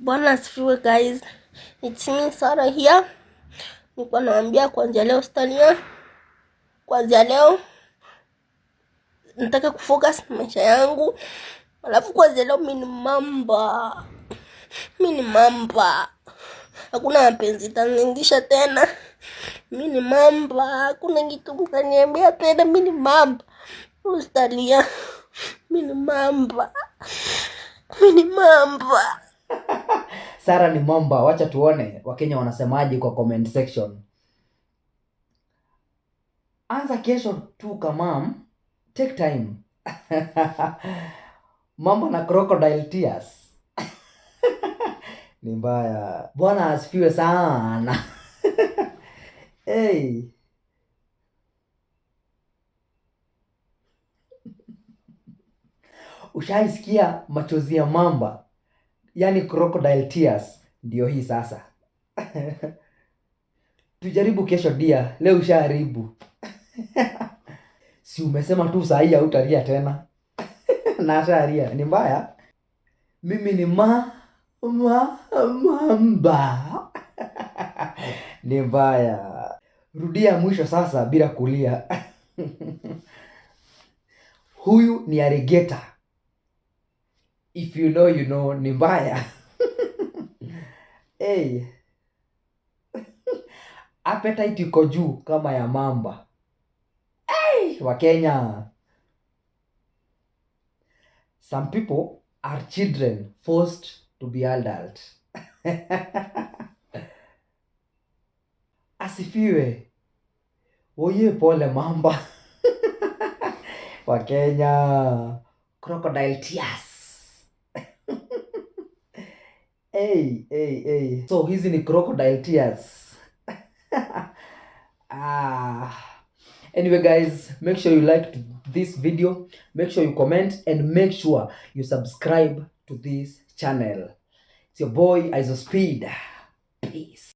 Bwana asifiwe guys. It's me Sarah here. Nilikuwa naambia kuanzia leo sitania. Kuanzia leo nataka kufocus maisha yangu. Alafu kuanzia leo mimi ni mamba. Hakuna mapenzi taniingisha tena. Mimi ni mamba. Hakuna kitu mtaniambia tena, mimi ni mamba. Ustalia. Mimi ni mamba. Sarah ni mamba. Wacha tuone Wakenya wanasemaje kwa comment section. Anza kesho tu kamam. Take time. Mamba na crocodile tears. Ni mbaya. Bwana asifiwe sana. Hey. Ushaisikia machozi ya mamba? Yaani crocodile tears. Ndio hii sasa. Tujaribu kesho dia. Leo ushaharibu. Si umesema tu saa hii hautalia tena. Na sharia. Ni mbaya. Mimi ni mamba. Ni mbaya. Rudia mwisho sasa bila kulia. Huyu ni alligator. If you know, you know. Ni mbaya. Hey. Appetite iko juu kama ya mamba. Hey, Wakenya. Some people are children forced to be adult. Asifiwe. Oye pole mamba. Wakenya. Crocodile tears. Hey. So hizi ni crocodile tears. Anyway guys, make sure you like this video, make sure you comment, and make sure you subscribe to this channel. It's your boy Isospeed. Peace.